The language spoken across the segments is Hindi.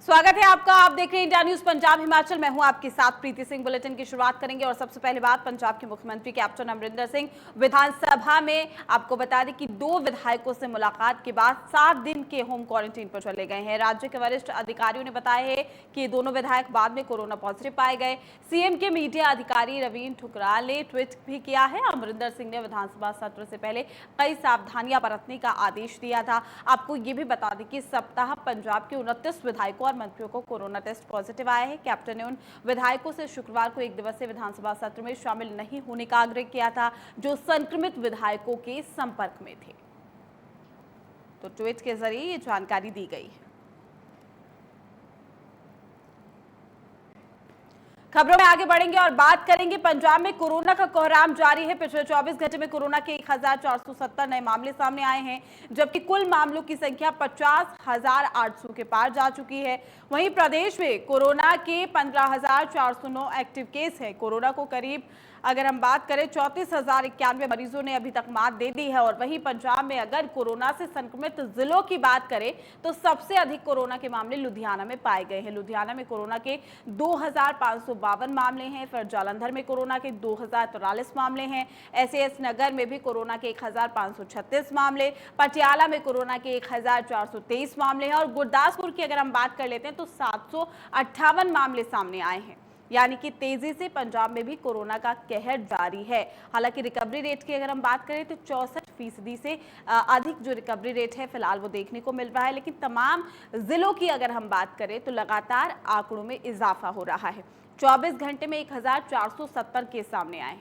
स्वागत है आपका। आप देख रहे हैं इंडिया न्यूज पंजाब हिमाचल। मैं हूं आपके साथ प्रीति सिंह। बुलेटिन की शुरुआत करेंगे और सबसे पहले बात पंजाब के मुख्यमंत्री कैप्टन अमरिंदर सिंह विधानसभा में। आपको बता दें कि 2 विधायकों से मुलाकात के बाद 7 दिन के होम क्वारंटीन पर चले गए हैं। राज्य के वरिष्ठ अधिकारियों ने बताया है कि दोनों विधायक बाद में कोरोना पॉजिटिव पाए गए। सीएम के मीडिया अधिकारी रवीन ठुकराल ने ट्वीट भी किया है। अमरिंदर सिंह ने विधानसभा सत्र से पहले कई सावधानियां बरतने का आदेश दिया था। आपको ये भी बता दें कि सप्ताह पंजाब के 29 विधायकों मंत्रियों को कोरोना टेस्ट पॉजिटिव आया है। कैप्टन ने उन विधायकों से शुक्रवार को 1 दिवसीय विधानसभा सत्र में शामिल नहीं होने का आग्रह किया था जो संक्रमित विधायकों के संपर्क में थे। तो ट्वीट के जरिए ये जानकारी दी गई है। खबरों में आगे बढ़ेंगे और बात करेंगे पंजाब में कोरोना का कोहराम जारी है। पिछले 24 घंटे में कोरोना के 1470 नए मामले सामने आए हैं, जबकि कुल मामलों की संख्या 50,800 के पार जा चुकी है। वहीं प्रदेश में कोरोना के 15,409 एक्टिव केस हैं। कोरोना को करीब अगर हम बात करें 34,091 मरीजों ने अभी तक मात दे दी है। और वहीं पंजाब में अगर कोरोना से संक्रमित जिलों की बात करें तो सबसे अधिक कोरोना के मामले लुधियाना में पाए गए हैं। लुधियाना में कोरोना के 2,552 मामले हैं। फिर जालंधर में कोरोना के 2,043 मामले हैं। एसएएस नगर में भी कोरोना के 1,536 मामले, पटियाला में कोरोना के 1,423 मामले हैं और गुरदासपुर की अगर हम बात कर लेते हैं तो 758 मामले सामने आए हैं। यानी कि तेजी से पंजाब में भी कोरोना का कहर जारी है। हालांकि रिकवरी रेट की अगर हम बात करें तो 64% से अधिक जो रिकवरी रेट है फिलहाल वो देखने को मिल रहा है। लेकिन तमाम जिलों की अगर हम बात करें तो लगातार आंकड़ों में इजाफा हो रहा है। 24 घंटे में 1,470 केस सामने आए।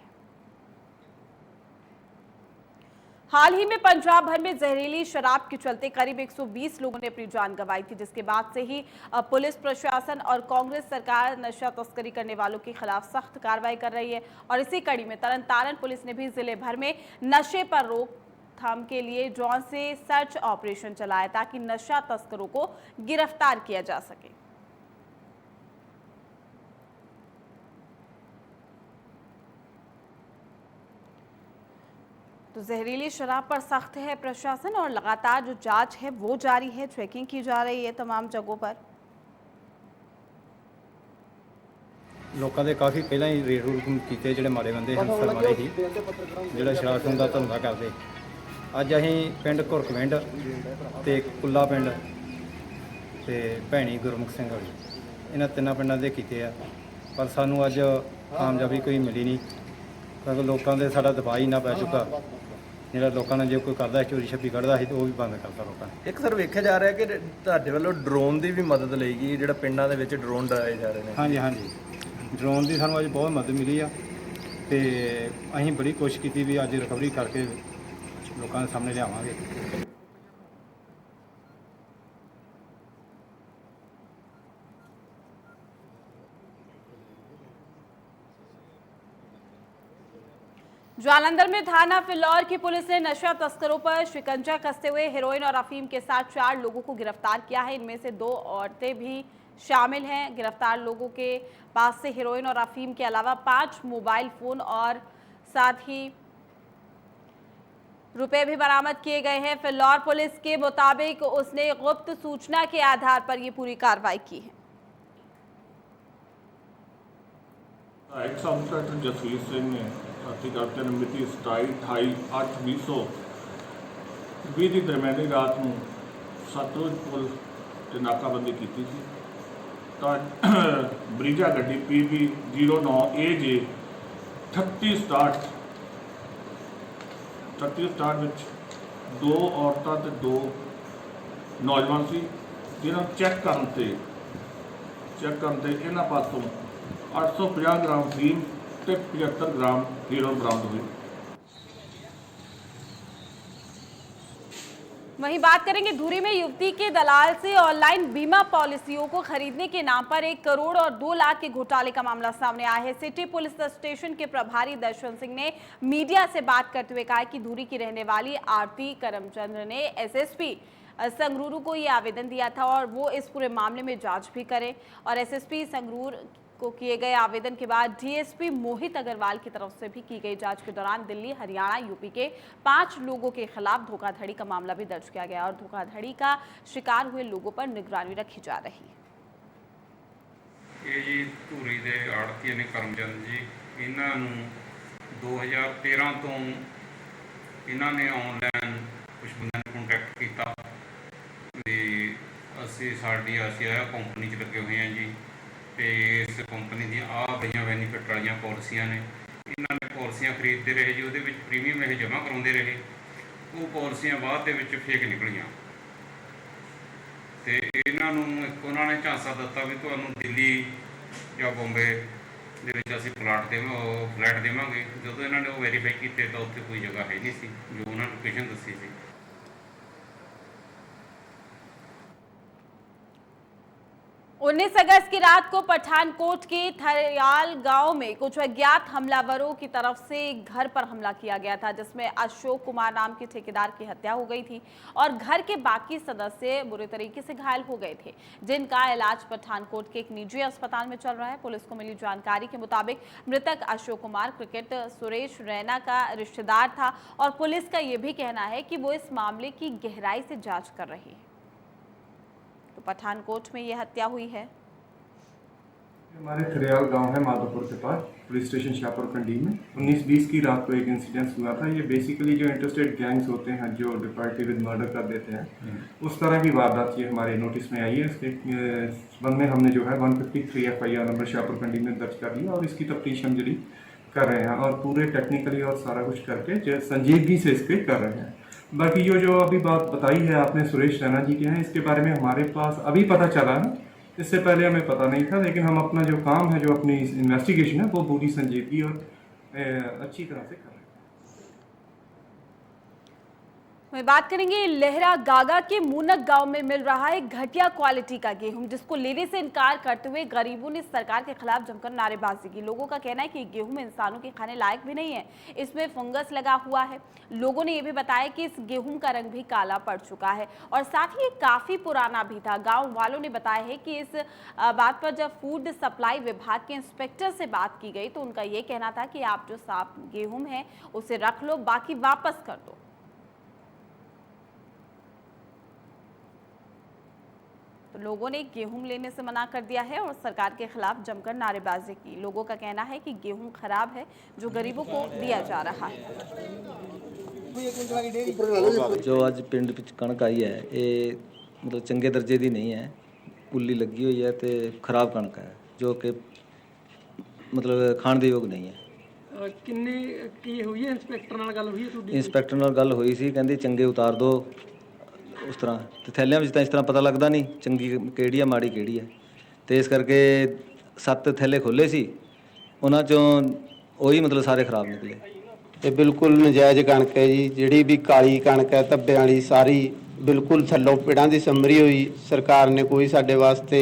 हाल ही में पंजाब भर में जहरीली शराब के चलते करीब 120 लोगों ने अपनी जान गंवाई थी, जिसके बाद से ही पुलिस प्रशासन और कांग्रेस सरकार नशा तस्करी करने वालों के खिलाफ सख्त कार्रवाई कर रही है। और इसी कड़ी में तरनतारन पुलिस ने भी जिले भर में नशे पर रोकथाम के लिए ड्रोन से सर्च ऑपरेशन चलाया ताकि नशा तस्करों को गिरफ्तार किया जा सके। तो जहरीली शराब पर सख्त है प्रशासन और लगातार जो जांच है वो जारी है, चेकिंग की जा रही है तमाम जगहों पर। लोगों के काफ़ी पहला ही रेड रूट किए जोड़े माड़े बंदे हंसर मारे ही जो शराब शूब का धंधा करते। अज अं पिंड घुरकविंड तो कुल्ला पिंड तो भैनी गुरमुख सिंह वाली इन्होंने 3 पिंडों के किए पर सानू अज कामयाबी कोई मिली नहीं क्योंकि लोगों के साड़ा दबाव ही ना पै चुका। ਜਿਹੜਾ ਲੋਕਾਂ ਨੇ ਜੇ ਕੋਈ ਕਰਦਾ ਚੋਰੀ ਛੱਪੀ ਕੱਢਦਾ ਸੀ ਤੇ ਉਹ ਵੀ ਬੰਦ ਕਰਤਾ ਲੋਕਾਂ ਨੇ। ਇੱਕ ਸਰ ਵੇਖਿਆ ਜਾ ਰਿਹਾ ਕਿ ਤੁਹਾਡੇ ਵੱਲੋਂ ਡਰੋਨ ਦੀ ਵੀ ਮਦਦ ਲਈ ਗਈ, ਜਿਹੜਾ ਪਿੰਡਾਂ ਦੇ ਵਿੱਚ ਡਰੋਨ ਡਰਾਏ ਜਾ ਰਹੇ ਨੇ। ਹਾਂਜੀ ਹਾਂਜੀ, ਡਰੋਨ ਦੀ ਸਾਨੂੰ ਅੱਜ ਬਹੁਤ ਮਦਦ ਮਿਲੀ ਆ ਤੇ ਅਸੀਂ ਬੜੀ ਕੋਸ਼ਿਸ਼ ਕੀਤੀ ਵੀ ਅੱਜ ਰਿਕਵਰੀ ਕਰਕੇ ਲੋਕਾਂ ਦੇ ਸਾਹਮਣੇ ਲਿਆਵਾਂਗੇ। जालंधर में थाना फिलौर की पुलिस ने नशा तस्करों पर शिकंजा कसते हुए हेरोइन और अफीम के साथ 4 लोगों को गिरफ्तार किया है। इनमें से 2 औरतें भी शामिल हैं। गिरफ्तार लोगों के पास से हेरोइन और अफीम के अलावा 5 मोबाइल फोन और साथ ही रुपए भी बरामद किए गए हैं। फिलौर पुलिस के मुताबिक उसने गुप्त सूचना के आधार पर यह पूरी कार्रवाई की है। एक्स ऑफिसर जसवीर सिंह ने अधिकारी मिति 27/28/2020 की दरमियानी रात को सतलुज पुल से नाकाबंदी की थी। तो ब्रीजा गड्डी PB 09 AJ 3867 में 2 औरतां ते 2 नौजवान सी जिन्होंने चेक करते इन्होंने पासों 850 ग्राम फीम ते 75 ग्राम हीरोइन बरामद हुई। वहीं बात करेंगे धुरी में युवती के दलाल से ऑनलाइन बीमा पॉलिसियों को खरीदने के नाम पर 1 करोड़ और 2 लाख के घोटाले का मामला सामने आया है। सिटी पुलिस स्टेशन के प्रभारी दर्शन सिंह ने मीडिया से बात करते हुए कहा कि धुरी की रहने वाली आरती करमचंद्र ने SSP संगरूर को ये आवेदन दिया था और वो इस पूरे मामले में जांच भी करे। और SSP संगरूर को किए गए आवेदन के बाद DSP मोहित अग्रवाल की तरफ से भी की गई जांच के दौरान दिल्ली, हरियाणा, यूपी के 5 लोगों के खिलाफ धोखाधड़ी का मामला भी दर्ज किया गया और धोखाधड़ी का शिकार हुए लोगों पर निगरानी रखी जा रही है। ਇਹ ਜੀ ਧੂਰੀ ਦੇ ਆੜ੍ਹਤੀਏ ਨੇ ਕਰਮਚੰਦ ਜੀ, ਇਹਨਾਂ ਨੂੰ 2013 ਤੋਂ ਇਹਨਾਂ ਨੇ ਆਨਲਾਈਨ ਕੁਝ ਬੰਦਿਆਂ ਨੇ ਕੰਟੈਕਟ ਕੀਤਾ ਵੀ ਅਸੀਂ ਆਹ ਕੰਪਨੀ 'ਚ ਲੱਗੇ ਹੋਏ ਹਾਂ ਜੀ, ਅਤੇ ਇਸ ਕੰਪਨੀ ਦੀਆਂ ਆਹ ਬੜੀਆਂ ਬੈਨੀਫਿਟ ਵਾਲੀਆਂ ਪਾਲਿਸੀਆਂ ਨੇ। ਇਹਨਾਂ ਨੇ ਪਾਲਿਸੀਆਂ ਖਰੀਦਦੇ ਰਹੇ ਜੀ, ਉਹਦੇ ਵਿੱਚ ਪ੍ਰੀਮੀਅਮ ਇਹ ਜਮ੍ਹਾਂ ਕਰਾਉਂਦੇ ਰਹੇ। ਉਹ ਪਾਲਿਸੀਆਂ ਬਾਅਦ ਦੇ ਵਿੱਚ ਫੇਕ ਨਿਕਲੀਆਂ ਅਤੇ ਇਹਨਾਂ ਨੂੰ ਇੱਕ ਉਹਨਾਂ ਨੇ ਝਾਂਸਾ ਦਿੱਤਾ ਵੀ ਤੁਹਾਨੂੰ ਦਿੱਲੀ ਜਾਂ ਬੰਬੇ ਦੇ ਵਿੱਚ ਅਸੀਂ ਫਲੈਟ ਦੇਵਾਂਗੇ। ਜਦੋਂ ਇਹਨਾਂ ਨੇ ਉਹ ਵੈਰੀਫਾਈ ਕੀਤੇ ਤਾਂ ਉੱਥੇ ਕੋਈ ਜਗ੍ਹਾ ਹੈ ਨਹੀਂ ਸੀ ਜੋ ਉਹਨਾਂ ਨੇ ਲੋਕੇਸ਼ਨ ਦੱਸੀ ਸੀ। 19 अगस्त की रात को पठानकोट के थरियाल गांव में कुछ अज्ञात हमलावरों की तरफ से घर पर हमला किया गया था, जिसमें अशोक कुमार नाम के ठेकेदार की हत्या हो गई थी और घर के बाकी सदस्य बुरे तरीके से घायल हो गए थे, जिनका इलाज पठानकोट के एक निजी अस्पताल में चल रहा है। पुलिस को मिली जानकारी के मुताबिक मृतक अशोक कुमार क्रिकेट सुरेश रैना का रिश्तेदार था और पुलिस का यह भी कहना है कि वो इस मामले की गहराई से जांच कर रही है। तो पठानकोट में यह हत्या हुई है। हमारे थरियाल गांव है माधोपुर के पास, पुलिस स्टेशन शाहपुर कंडी में 19-20 की रात को एक इंसिडेंस हुआ था। ये बेसिकली जो इंटरस्टेट गैंग्स होते हैं जो डिपार्टी विद मर्डर कर देते हैं, उस तरह की वारदात ये हमारे नोटिस में आई है। इसके संबंध में हमने जो है 153 FIR नंबर शाहपुर कंडी में दर्ज कर लिया और इसकी तफ्तीश हम जरी कर रहे हैं और पूरे टेक्निकली और सारा कुछ करके संजीदगी से इस पर कर रहे हैं। बाकी जो अभी बात बताई है आपने सुरेश रैना जी के हैं, इसके बारे में हमारे पास अभी पता चला है, इससे पहले हमें पता नहीं था। लेकिन हम अपना जो काम है, जो अपनी इन्वेस्टिगेशन है, वो पूरी संजीदगी और अच्छी तरह से कर रहे हैं। वहीं बात करेंगे लहरा गागा के मूनक गांव में मिल रहा है घटिया क्वालिटी का गेहूं, जिसको लेने से इनकार करते हुए गरीबों ने सरकार के खिलाफ जमकर नारेबाजी की। लोगों का कहना है कि गेहूं इंसानों के खाने लायक भी नहीं है, इसमें फंगस लगा हुआ है। लोगों ने यह भी बताया कि इस गेहूं का रंग भी काला पड़ चुका है और साथ ही ये काफी पुराना भी था। गाँव वालों ने बताया है कि इस बात पर जब फूड सप्लाई विभाग के इंस्पेक्टर से बात की गई तो उनका ये कहना था कि आप जो साफ गेहूं है उसे रख लो, बाकी वापस कर दो। तो लोगों ने गेहूं लेने से मना कर दिया है और सरकार के खिलाफ जमकर नारेबाजी की। लोगों का कहना है कि गेहूं खराब है जो गरीबों को दिया जा रहा है। जो अज पिंड विच कणक आई है ये मतलब चंगे दर्जे की नहीं है, पुल्ली लगी हुई है तो खराब कणक है जो कि मतलब खाण ਦੇ ਯੋਗ नहीं है। किन्नी की हुई है इंस्पेक्टर नाल गल हुई है ਤੁਹਾਡੀ? इंस्पेक्टर नाल गल हुई सी, कहंदी चंगे उतार दो उस तरह, तो थैलियां विच तां इस तरह पता लगदा नहीं चंगी किहड़ी है माड़ी किहड़ी है, तो इस करके 7 थैले खोले सी, उन्हां चों ਉਹੀ मतलब सारे खराब निकले। ਇਹ ਬਿਲਕੁਲ ਨਜਾਇਜ਼ ਕਣਕ ਹੈ ਜੀ, ਜਿਹੜੀ ਵੀ ਕਾਲੀ ਕਣਕ ਹੈ ਧੱਬਿਆਂ ਵਾਲੀ ਸਾਰੀ ਬਿਲਕੁਲ ਥੱਲੋਂ ਪਿੜਾਂ ਦੀ ਸੰਭਰੀ ਹੋਈ। ਸਰਕਾਰ ਨੇ ਕੋਈ ਸਾਡੇ ਵਾਸਤੇ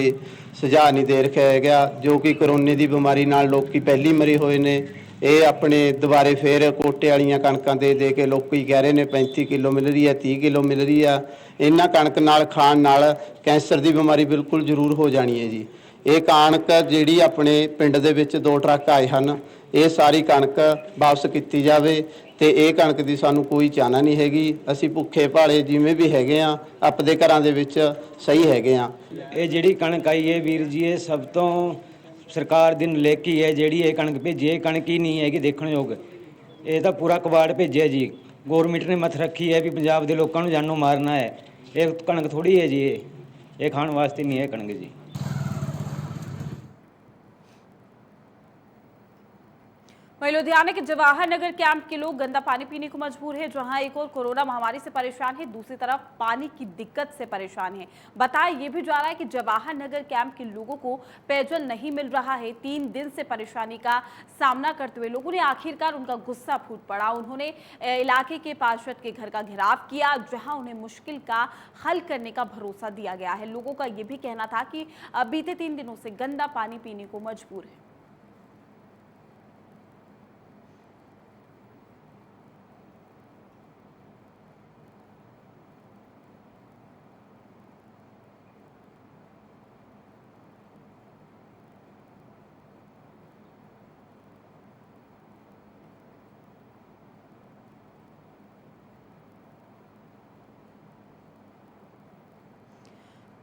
ਸੁਝਾਅ ਨਹੀਂ ਦੇ ਰੱਖਿਆ ਹੈਗਾ। ਜੋ ਕਿ ਕਰੋਨੇ ਦੀ ਬਿਮਾਰੀ ਨਾਲ ਲੋਕੀ ਪਹਿਲੀ ਮਰੇ ਹੋਏ ਨੇ, ਇਹ ਆਪਣੇ ਦੁਬਾਰੇ ਫੇਰ ਕੋਟੇ ਵਾਲੀਆਂ ਕਣਕਾਂ ਦੇ ਕੇ ਲੋਕੀ ਕਹਿ ਰਹੇ ਨੇ 35 ਕਿਲੋ ਮਿਲ ਰਹੀ ਹੈ, 30 ਕਿਲੋ ਮਿਲ ਰਹੀ ਆ। ਇਹਨਾਂ ਕਣਕ ਨਾਲ ਖਾਣ ਨਾਲ ਕੈਂਸਰ ਦੀ ਬਿਮਾਰੀ ਬਿਲਕੁਲ ਜ਼ਰੂਰ ਹੋ ਜਾਣੀ ਹੈ ਜੀ। ਇਹ ਕਣਕ ਜਿਹੜੀ ਆਪਣੇ ਪਿੰਡ ਦੇ ਵਿੱਚ 2 ਟਰੱਕ ਆਏ ਹਨ, ਇਹ ਸਾਰੀ ਕਣਕ ਵਾਪਸ ਕੀਤੀ ਜਾਵੇ ਤੇ ਇਹ ਕਣਕ ਦੀ ਸਾਨੂੰ ਕੋਈ ਚਾਹਨਾ ਨਹੀਂ ਹੈਗੀ। ਅਸੀਂ ਭੁੱਖੇ ਭਾਲੇ ਜਿਵੇਂ ਵੀ ਹੈਗੇ ਆ ਆਪਣੇ ਘਰਾਂ ਦੇ ਵਿੱਚ ਸਹੀ ਹੈਗੇ ਆ। ਇਹ ਜਿਹੜੀ ਕਣਕ ਆਈ ਹੈ ਵੀਰ ਜੀ, ਇਹ ਸਭ ਤੋਂ ਸਰਕਾਰ ਦੀ ਨਲੇਕੀ ਹੈ ਜਿਹੜੀ ਇਹ ਕਣਕ ਭੇਜੀ ਹੈ। ਕਣਕ ਹੀ ਨਹੀਂ ਹੈਗੀ ਦੇਖਣ ਯੋਗ, ਇਹ ਤਾਂ ਪੂਰਾ ਕਬਾੜ ਭੇਜਿਆ ਜੀ। ਗੌਰਮੈਂਟ ਨੇ ਮੱਥ ਰੱਖੀ ਹੈ ਵੀ ਪੰਜਾਬ ਦੇ ਲੋਕਾਂ ਨੂੰ ਜਾਨੋਂ ਮਾਰਨਾ ਹੈ। ਇਹ ਕਣਕ ਥੋੜੀ ਹੈ ਜੀ, ਇਹ ਖਾਣ ਵਾਸਤੇ ਨਹੀਂ ਹੈ ਕਣਕ ਜੀ। वहीं लुधियाना के जवाहर नगर कैंप के लोग गंदा पानी पीने को मजबूर है, जहां एक और कोरोना महामारी से परेशान है, दूसरी तरफ पानी की दिक्कत से परेशान है। बताया ये भी जा रहा है कि जवाहर नगर कैंप के लोगों को पेयजल नहीं मिल रहा है। 3 दिन से परेशानी का सामना करते हुए लोगों ने आखिरकार उनका गुस्सा फूट पड़ा। उन्होंने इलाके के पार्षद के घर का घेराव किया, जहां उन्हें मुश्किल का हल करने का भरोसा दिया गया है। लोगों का ये भी कहना था कि बीते 3 दिनों से गंदा पानी पीने को मजबूर है।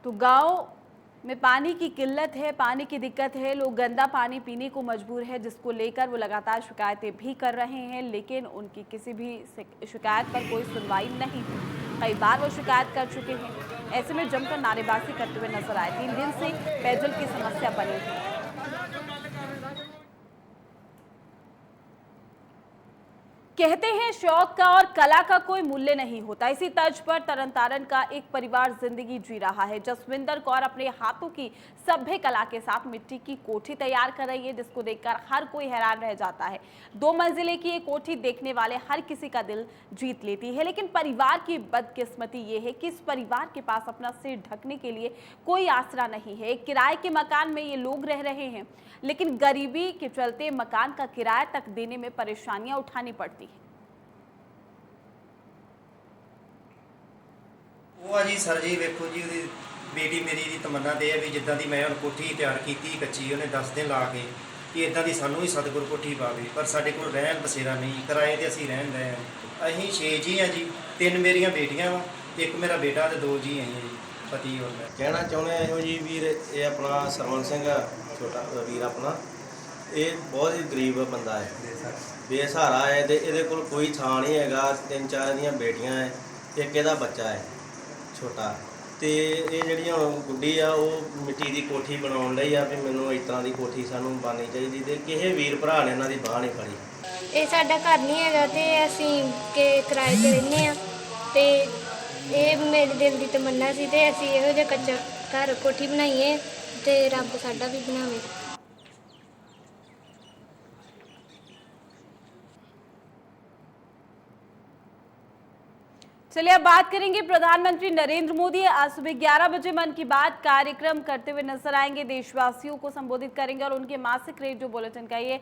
तो गांव में पानी की किल्लत है, पानी की दिक्कत है, लोग गंदा पानी पीने को मजबूर है, जिसको लेकर वो लगातार शिकायतें भी कर रहे हैं, लेकिन उनकी किसी भी शिकायत पर कोई सुनवाई नहीं हुई। कई बार वो शिकायत कर चुके हैं। ऐसे में जमकर नारेबाजी करते हुए नजर आए। 3 दिन से पेयजल की समस्या बनी हुई है। कहते हैं शौक का और कला का कोई मूल्य नहीं होता। इसी तर्ज पर तरनतारन का एक परिवार जिंदगी जी रहा है। जसविंदर कौर अपने हाथों की सभ्य कला के साथ मिट्टी की कोठी तैयार कर रही है, जिसको देखकर हर कोई हैरान रह जाता है। 2 मंजिले की ये कोठी देखने वाले हर किसी का दिल जीत लेती है, लेकिन परिवार की बदकिस्मती ये है कि इस परिवार के पास अपना सिर ढकने के लिए कोई आसरा नहीं है। एक किराए के मकान में ये लोग रह रहे हैं, लेकिन गरीबी के चलते मकान का किराया तक देने में परेशानियां उठानी पड़ती है। ਉਹ ਜੀ ਸਰ ਜੀ ਵੇਖੋ ਜੀ ਉਹਦੀ ਬੇਟੀ ਮੇਰੀ ਦੀ ਤਮੰਨਾ ਦੇ ਹੈ ਵੀ ਜਿੱਦਾਂ ਦੀ ਮੈਂ ਹੁਣ ਕੋਠੀ ਤਿਆਰ ਕੀਤੀ ਕੱਚੀ ਉਹਨੇ 10 ਦਿਨ ਲਾ ਕੇ ਕਿ ਇਦਾਂ ਦੀ ਸਾਨੂੰ ਵੀ ਸਤਿਗੁਰ ਕੋਠੀ ਪਾਵੇ, ਪਰ ਸਾਡੇ ਕੋਲ ਰਹਿਣ ਬਸੇਰਾ ਨਹੀਂ, ਕਿਰਾਏ ਤੇ ਅਸੀਂ ਰਹਿਣ ਰਹੇ ਹਾਂ। ਅਸੀਂ 6 ਜੀ ਹਾਂ ਜੀ, 3 ਮੇਰੀਆਂ ਬੇਟੀਆਂ ਵਾ, 1 ਮੇਰਾ ਬੇਟਾ ਤੇ 2 ਜੀ ਅਸੀਂ ਜੀ ਪਤੀ ਹੋਰ ਮੈਂ। ਕਹਿਣਾ ਚਾਹੁੰਦੇ ਆ ਇਹੋ ਜੀ ਵੀਰ, ਇਹ ਆਪਣਾ ਸਰਵਣ ਸਿੰਘ ਛੋਟਾ ਵੀਰ ਆਪਣਾ, ਇਹ ਬਹੁਤ ਹੀ ਗਰੀਬ ਬੰਦਾ ਹੈ, ਬੇਸਹਾਰਾ ਹੈ ਤੇ ਇਹਦੇ ਕੋਲ ਕੋਈ ਥਾਂ ਨਹੀਂ ਹੈਗਾ। 3-4 ਦੀਆਂ ਬੇਟੀਆਂ ਹੈ, ਇੱਕ ਇਹਦਾ ਬੱਚਾ ਹੈ ਛੋਟਾ, ਤੇ ਇਹ ਜਿਹੜੀ ਹੁਣ ਗੁੱਡੀ ਆ ਉਹ ਮਿੱਟੀ ਦੀ ਕੋਠੀ ਬਣਾਉਣ ਲਈ ਆ ਵੀ ਮੈਨੂੰ ਇਸ ਤਰ੍ਹਾਂ ਦੀ ਕੋਠੀ ਸਾਨੂੰ ਬਣਨੀ ਚਾਹੀਦੀ, ਤੇ ਕਿਸੇ ਵੀਰ ਭਰਾ ਨੇ ਇਹਨਾਂ ਦੀ ਬਾਂਹ ਨਹੀਂ ਫੜੀ। ਇਹ ਸਾਡਾ ਘਰ ਨਹੀਂ ਹੈਗਾ ਤੇ ਅਸੀਂ ਕਿਰਾਏ ਤੇ ਰਹਿੰਦੇ ਆ, ਤੇ ਇਹ ਮੇਰੇ ਦਿਲ ਦੀ ਤਮੰਨਾ ਸੀ ਤੇ ਅਸੀਂ ਇਹੋ ਜਿਹਾ ਕੱਚਾ ਘਰ ਕੋਠੀ ਬਣਾਈਏ ਤੇ ਰੱਬ ਸਾਡਾ ਵੀ ਬਣਾਵੇ। चलिए अब बात करेंगे प्रधानमंत्री नरेंद्र मोदी आज सुबह 11 बजे मन की बात कार्यक्रम करते हुए नजर आएंगे। देशवासियों को संबोधित करेंगे और उनके मासिक रेडियो बुलेटिन का ये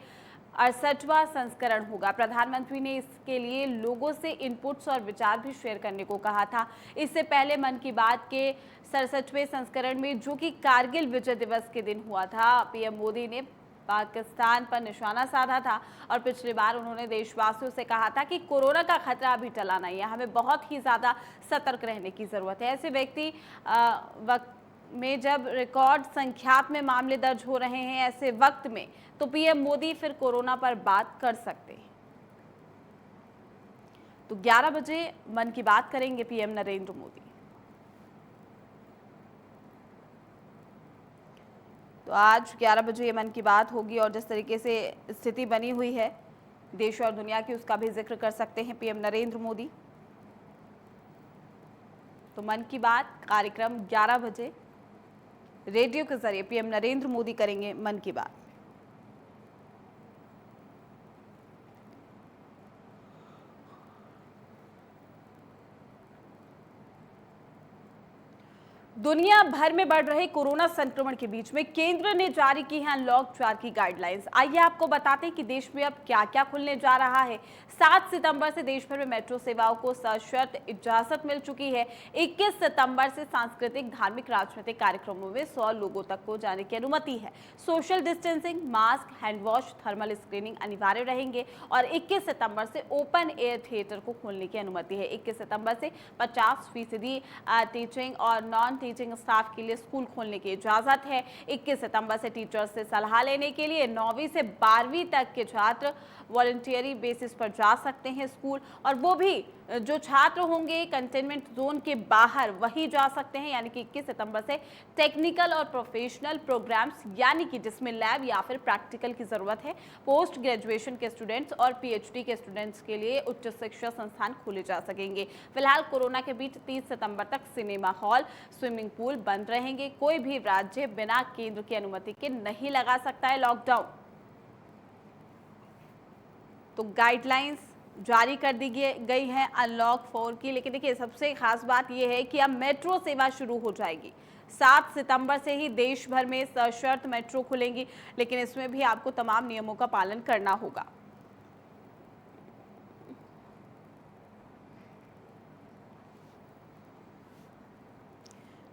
68वां संस्करण होगा। प्रधानमंत्री ने इसके लिए लोगों से इनपुट्स और विचार भी शेयर करने को कहा था। इससे पहले मन की बात के 67वें संस्करण में, जो कि कारगिल विजय दिवस के दिन हुआ था, पीएम मोदी ने पाकिस्तान पर निशाना साधा था और पिछली बार उन्होंने देशवासियों से कहा था कि कोरोना का खतरा अभी टला नहीं है, हमें बहुत ही ज़्यादा सतर्क रहने की ज़रूरत है। ऐसे व्यक्ति वक्त में जब रिकॉर्ड संख्या में मामले दर्ज हो रहे हैं, ऐसे वक्त में तो पीएम मोदी फिर कोरोना पर बात कर सकते हैं। तो 11 बजे मन की बात करेंगे पीएम नरेंद्र मोदी। तो आज 11 बजे ये मन की बात होगी और जिस तरीके से स्थिति बनी हुई है देश और दुनिया की, उसका भी जिक्र कर सकते हैं पीएम नरेंद्र मोदी। तो मन की बात कार्यक्रम 11 बजे रेडियो के जरिए पीएम नरेंद्र मोदी करेंगे मन की बात। दुनिया भर में बढ़ रहे कोरोना संक्रमण के बीच में केंद्र ने जारी की है अनलॉक 4 की गाइडलाइंस। आइए आपको बताते हैं कि देश में अब क्या क्या खुलने जा रहा है। 7 सितंबर से देश भर में मेट्रो सेवाओं को सशर्त इजाजत मिल चुकी है। 21 सितंबर से सांस्कृतिक, धार्मिक, राजनीतिक कार्यक्रमों में 100 लोगों तक को जाने की अनुमति है। Social distancing, mask, hand wash, thermal screening अनिवार्य रहेंगे और 21 सितंबर से ओपन एयर थिएटर को खोलने की अनुमति है। 21 सितंबर से 50% टीचिंग और नॉन टीचिंग स्टाफ के लिए स्कूल खोलने की इजाजत है। 21 सितंबर से टीचर्स से सलाह लेने के लिए 9वीं से 12वीं तक के छात्र वॉलंटियरी बेसिस पर जा सकते हैं स्कूल, और वो भी जो छात्र होंगे कंटेनमेंट जोन के बाहर वही जा सकते हैं। यानी कि 21 सितंबर से टेक्निकल और प्रोफेशनल प्रोग्राम्स, यानी कि जिसमें लैब या फिर प्रैक्टिकल की जरूरत है, पोस्ट ग्रेजुएशन के स्टूडेंट्स और पीएचडी के स्टूडेंट्स के लिए उच्च शिक्षा संस्थान खोले जा सकेंगे। फिलहाल कोरोना के बीच 30 सितंबर तक सिनेमा हॉल, स्विमिंग पूल बंद रहेंगे। कोई भी राज्य बिना केंद्र की अनुमति के नहीं लगा सकता है लॉकडाउन। तो गाइडलाइंस जारी कर दी गई है अनलॉक 4 की। लेकिन देखिए सबसे खास बात यह है कि अब मेट्रो सेवा शुरू हो जाएगी। 7 सितंबर से ही देश भर में सशर्त मेट्रो खुलेंगी, लेकिन इसमें भी आपको तमाम नियमों का पालन करना होगा।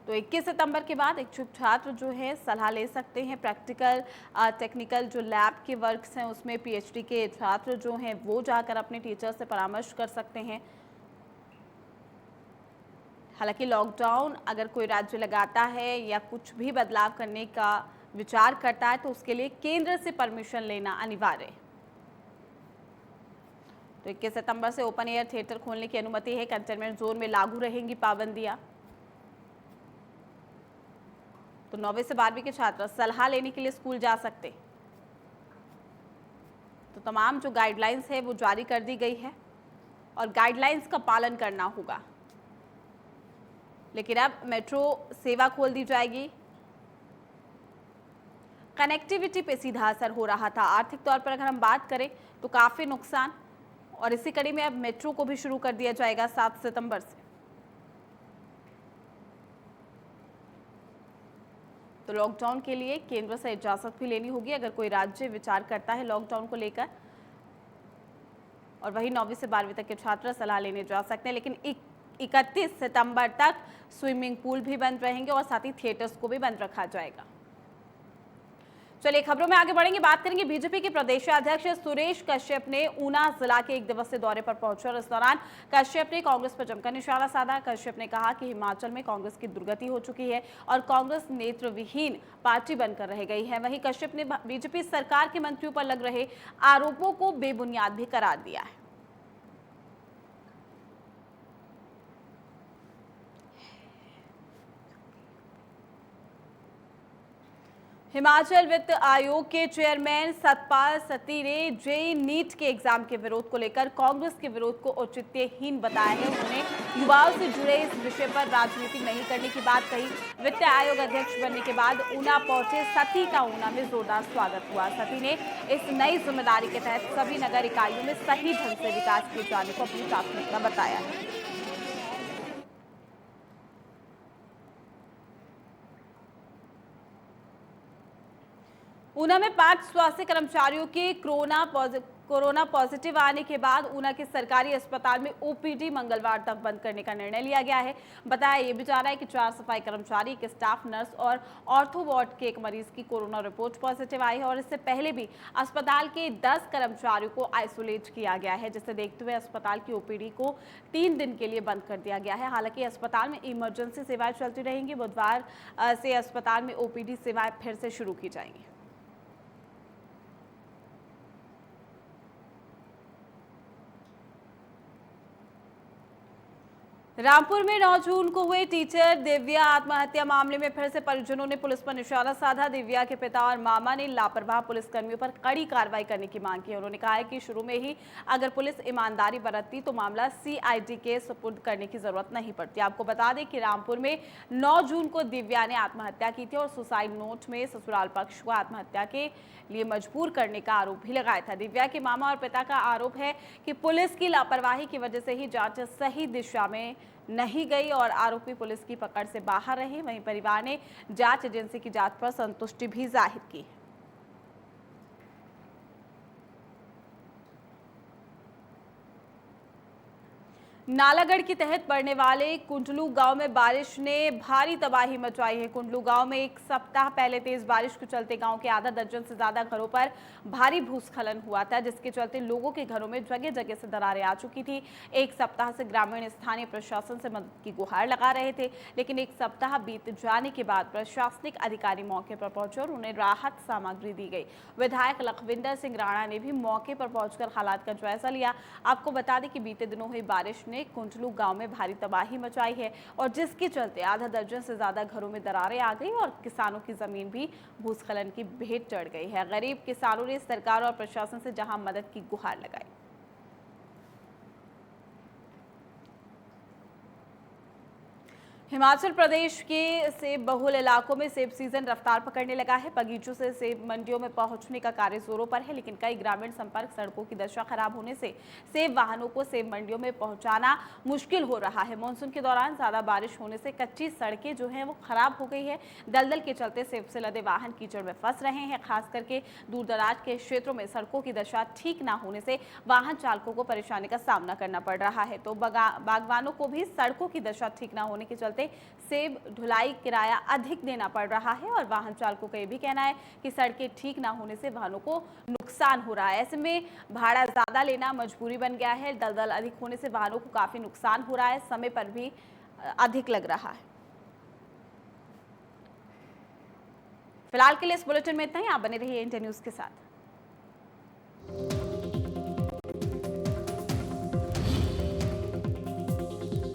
तो 21 सितंबर के बाद इच्छुक छात्र जो है सलाह ले सकते हैं। प्रैक्टिकल, टेक्निकल जो लैब के वर्क्स हैं उसमें पीएचडी के छात्र जो हैं वो जाकर अपने टीचर से परामर्श कर सकते हैं। हालांकि लॉकडाउन अगर कोई राज्य लगाता है या कुछ भी बदलाव करने का विचार करता है तो उसके लिए केंद्र से परमिशन लेना अनिवार्य है। तो 21 सितंबर से ओपन एयर थिएटर खोलने की अनुमति है। कंटेनमेंट जोन में लागू रहेंगी पाबंदियां। तो 9वीं से 12वीं के छात्र सलाह लेने के लिए स्कूल जा सकते। तो तमाम जो गाइडलाइंस है वो जारी कर दी गई है और गाइडलाइंस का पालन करना होगा। लेकिन अब मेट्रो सेवा खोल दी जाएगी। कनेक्टिविटी पे सीधा असर हो रहा था। आर्थिक तौर पर अगर हम बात करें तो काफी नुकसान, और इसी कड़ी में अब मेट्रो को भी शुरू कर दिया जाएगा 7 सितंबर से। तो लॉकडाउन के लिए केंद्र से इजाजत भी लेनी होगी अगर कोई राज्य विचार करता है लॉकडाउन को लेकर। और वही 9वीं से 12वीं तक के छात्र सलाह लेने जा सकते हैं। लेकिन 31 सितंबर तक स्विमिंग पूल भी बंद रहेंगे और साथ ही थिएटर्स को भी बंद रखा जाएगा। चलिए खबरों में आगे बढ़ेंगे, बात करेंगे बीजेपी के प्रदेशाध्यक्ष सुरेश कश्यप ने ऊना जिला के 1 दिवसीय दौरे पर पहुंचे और इस दौरान कश्यप ने कांग्रेस पर जमकर निशाना साधा। कश्यप ने कहा कि हिमाचल में कांग्रेस की दुर्गति हो चुकी है और कांग्रेस नेतृविहीन पार्टी बनकर रह गई है। वहीं कश्यप ने बीजेपी सरकार के मंत्रियों पर लग रहे आरोपों को बेबुनियाद भी करार दिया है। हिमाचल वित्त आयोग के चेयरमैन सतपाल सत्ती ने जेईई नीट के एग्जाम के विरोध को लेकर कांग्रेस के विरोध को औचित्यहीन बताया है। उन्होंने युवाओं से जुड़े इस विषय पर राजनीति नहीं करने की बात कही। वित्त आयोग अध्यक्ष बनने के बाद ऊना पहुंचे सत्ती का ऊना में जोरदार स्वागत हुआ। सत्ती ने इस नई जिम्मेदारी के तहत सभी नगर इकाइयों में सही ढंग से विकास किए जाने को अपनी प्राथमिकता बताया है। ऊना में 5 स्वास्थ्य कर्मचारियों के कोरोना पॉजिटिव आने के बाद ऊना के सरकारी अस्पताल में ओपीडी मंगलवार तक बंद करने का निर्णय लिया गया है। बताया ये भी जा रहा है कि 4 सफाई कर्मचारी, एक स्टाफ नर्स और ऑर्थो वार्ड के एक मरीज की कोरोना रिपोर्ट पॉजिटिव आई है और इससे पहले भी अस्पताल के 10 कर्मचारियों को आइसोलेट किया गया है, जिसे देखते हुए अस्पताल की ओपीडी को 3 दिन के लिए बंद कर दिया गया है। हालांकि अस्पताल में इमरजेंसी सेवाएं चलती रहेंगी। बुधवार से अस्पताल में ओपीडी सेवाएं फिर से शुरू की जाएंगी। रामपुर में 9 जून को हुए टीचर दिव्या आत्महत्या मामले में फिर से परिजनों ने पुलिस पर निशाना साधा। दिव्या के पिता और मामा ने लापरवाह पुलिसकर्मियों पर कड़ी कार्रवाई करने की मांग की। उन्होंने कहा है कि शुरू में ही अगर पुलिस ईमानदारी बरतती तो मामला सीआईडी के सुपुर्द करने की जरूरत नहीं पड़ती। आपको बता दें कि रामपुर में 9 जून को दिव्या ने आत्महत्या की थी और सुसाइड नोट में ससुराल पक्ष को आत्महत्या के लिए मजबूर करने का आरोप भी लगाया था। दिव्या के मामा और पिता का आरोप है कि पुलिस की लापरवाही की वजह से ही जांच सही दिशा में नहीं गई और आरोपी पुलिस की पकड़ से बाहर रहे। वहीं परिवार ने जांच एजेंसी की जांच पर संतुष्टि भी जाहिर की। नालागढ़ के तहत पड़ने वाले कुंडलू गांव में बारिश ने भारी तबाही मचाई है। कुंडलू गांव में 1 सप्ताह पहले तेज बारिश के चलते गांव के आधा दर्जन से ज्यादा घरों पर भारी भूस्खलन हुआ था, जिसके चलते लोगों के घरों में जगह जगह से दरारें आ चुकी थी। 1 सप्ताह से ग्रामीण स्थानीय प्रशासन से मदद की गुहार लगा रहे थे, लेकिन 1 सप्ताह बीत जाने के बाद प्रशासनिक अधिकारी मौके पर पहुंचे और उन्हें राहत सामग्री दी गई। विधायक लखविंदर सिंह राणा ने भी मौके पर पहुंचकर हालात का जायजा लिया। आपको बता दें कि बीते दिनों हुई बारिश ने कुंडलू गांव में भारी तबाही मचाई है और जिसके चलते आधा दर्जन से ज्यादा घरों में दरारें आ गई और किसानों की जमीन भी भूस्खलन की भेंट चढ़ गई है। गरीब किसानों ने सरकार और प्रशासन से जहां मदद की गुहार लगाई। हिमाचल प्रदेश के सेब बहुल इलाकों में सेब सीजन रफ्तार पकड़ने लगा है। बगीचों से सेब मंडियों में पहुंचने का कार्य जोरों पर है, लेकिन कई ग्रामीण संपर्क सड़कों की दशा खराब होने से सेब वाहनों को सेब मंडियों में पहुंचाना मुश्किल हो रहा है। मानसून के दौरान ज्यादा बारिश होने से कच्ची सड़कें जो हैं वो खराब हो गई है। दलदल के चलते सेब से लदे वाहन कीचड़ में फंस रहे हैं। खास करके दूर दराज के क्षेत्रों में सड़कों की दशा ठीक न होने से वाहन चालकों को परेशानी का सामना करना पड़ रहा है। तो बागवानों को भी सड़कों की दशा ठीक न होने के चलते सेब ढुलाई किराया अधिक देना पड़ रहा है और वाहन चालकों का यह भी कहना है कि सड़कें ठीक ना होने से वाहनों को नुकसान हो रहा है। ऐसे में भाड़ा ज्यादा लेना मजबूरी बन गया है। दलदल अधिक होने से वाहनों को काफी नुकसान हो रहा है। समय पर भी अधिक लग रहा है। फिलहाल के लिए इस बुलेटिन में इतना ही। आप बने रहिए इंडिया न्यूज के साथ।